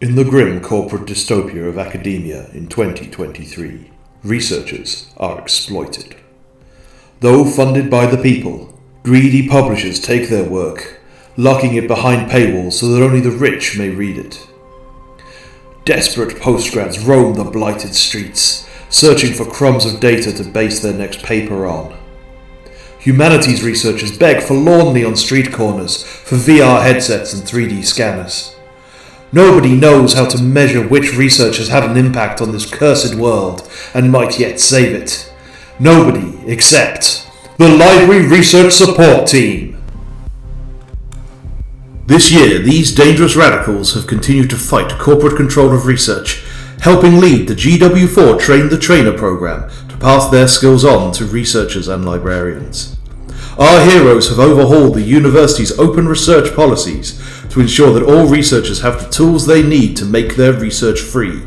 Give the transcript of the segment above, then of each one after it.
In the grim corporate dystopia of academia in 2023, researchers are exploited. Though funded by the people, greedy publishers take their work, locking it behind paywalls so that only the rich may read it. Desperate postgrads roam the blighted streets, searching for crumbs of data to base their next paper on. Humanities researchers beg forlornly on street corners for VR headsets and 3D scanners. Nobody knows how to measure which research has had an impact on this cursed world and might yet save it. Nobody except the Library Research Support Team. This year, these dangerous radicals have continued to fight corporate control of research, helping lead the GW4 Train the Trainer program to pass their skills on to researchers and librarians. Our heroes have overhauled the university's open research policies to ensure that all researchers have the tools they need to make their research free.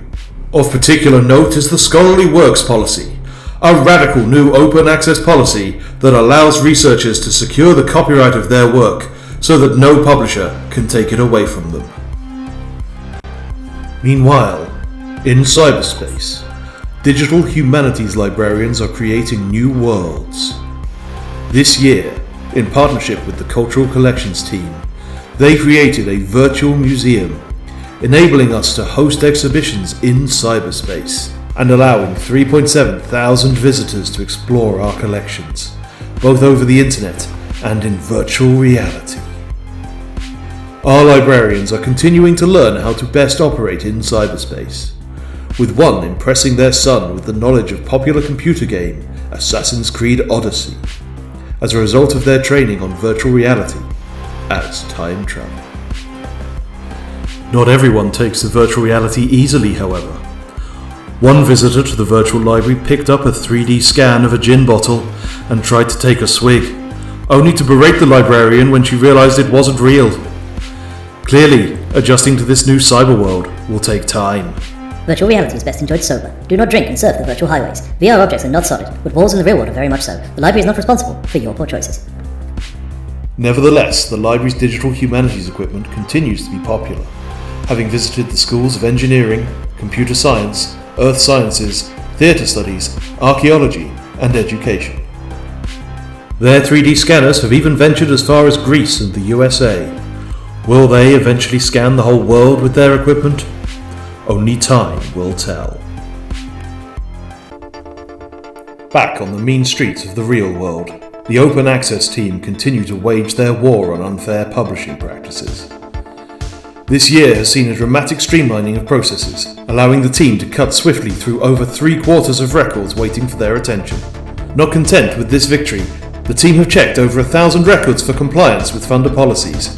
Of particular note is the Scholarly Works policy, a radical new open access policy that allows researchers to secure the copyright of their work so that no publisher can take it away from them. Meanwhile, in cyberspace, digital humanities librarians are creating new worlds. This year, in partnership with the Cultural Collections team, they created a virtual museum, enabling us to host exhibitions in cyberspace and allowing 3,700 visitors to explore our collections, both over the internet and in virtual reality. Our librarians are continuing to learn how to best operate in cyberspace, with one impressing their son with the knowledge of popular computer game Assassin's Creed Odyssey, as a result of their training on virtual reality as time travel. Not everyone takes the virtual reality easily, however. One visitor to the virtual library picked up a 3D scan of a gin bottle and tried to take a swig, only to berate the librarian when she realized it wasn't real. Clearly, adjusting to this new cyber world will take time. Virtual reality is best enjoyed sober. Do not drink and surf the virtual highways. VR objects are not solid, but walls in the real world are very much so. The library is not responsible for your poor choices. Nevertheless, the library's digital humanities equipment continues to be popular, having visited the schools of engineering, computer science, earth sciences, theatre studies, archaeology, and education. Their 3D scanners have even ventured as far as Greece and the USA. Will they eventually scan the whole world with their equipment? Only time will tell. Back on the mean streets of the real world, the Open Access team continue to wage their war on unfair publishing practices. This year has seen a dramatic streamlining of processes, allowing the team to cut swiftly through over 3/4 of records waiting for their attention. Not content with this victory, the team have checked over 1,000 records for compliance with funder policies,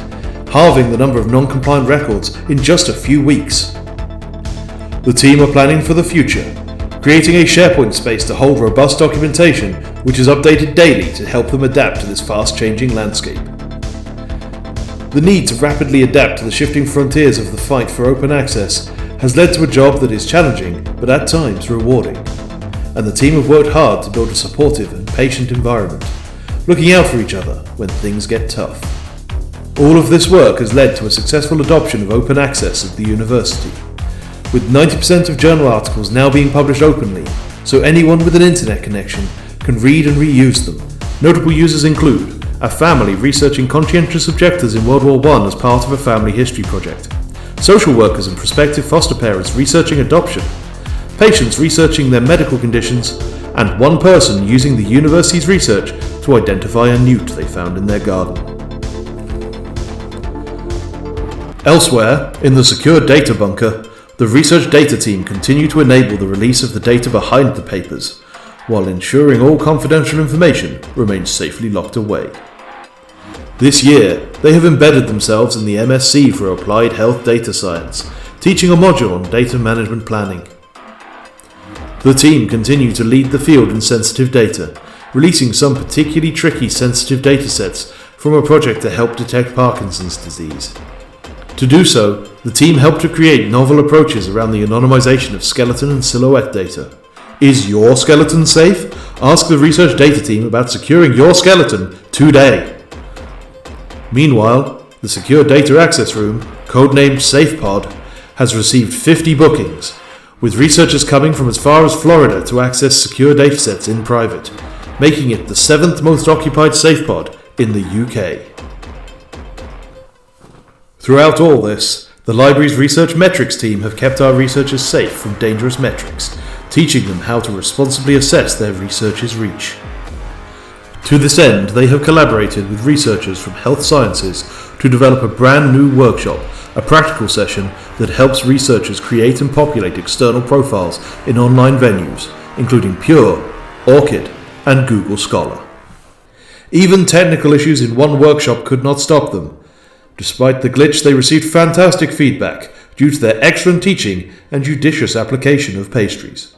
halving the number of non-compliant records in just a few weeks. The team are planning for the future, creating a SharePoint space to hold robust documentation which is updated daily to help them adapt to this fast-changing landscape. The need to rapidly adapt to the shifting frontiers of the fight for open access has led to a job that is challenging but at times rewarding, and the team have worked hard to build a supportive and patient environment, looking out for each other when things get tough. All of this work has led to a successful adoption of open access at the university, with 90% of journal articles now being published openly, so anyone with an internet connection can read and reuse them. Notable users include a family researching conscientious objectors in World War I as part of a family history project, social workers and prospective foster parents researching adoption, patients researching their medical conditions, and one person using the university's research to identify a newt they found in their garden. Elsewhere, in the secure data bunker, the research data team continue to enable the release of the data behind the papers, while ensuring all confidential information remains safely locked away. This year, they have embedded themselves in the MSc for Applied Health Data Science, teaching a module on data management planning. The team continue to lead the field in sensitive data, releasing some particularly tricky sensitive datasets from a project to help detect Parkinson's disease. To do so, the team helped to create novel approaches around the anonymization of skeleton and silhouette data. Is your skeleton safe? Ask the research data team about securing your skeleton today. Meanwhile, the Secure Data Access Room, codenamed SafePod, has received 50 bookings, with researchers coming from as far as Florida to access secure datasets in private, making it the 7th most occupied SafePod in the UK. Throughout all this, the library's research metrics team have kept our researchers safe from dangerous metrics, teaching them how to responsibly assess their research's reach. To this end, they have collaborated with researchers from health sciences to develop a brand new workshop, a practical session that helps researchers create and populate external profiles in online venues, including Pure, ORCID, and Google Scholar. Even technical issues in one workshop could not stop them. Despite the glitch, they received fantastic feedback due to their excellent teaching and judicious application of pastries.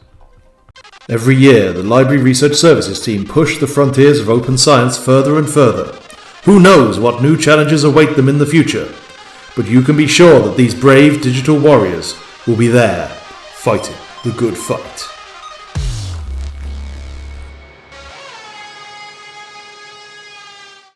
Every year, the Library Research Services team push the frontiers of open science further and further. Who knows what new challenges await them in the future? But you can be sure that these brave digital warriors will be there, fighting the good fight.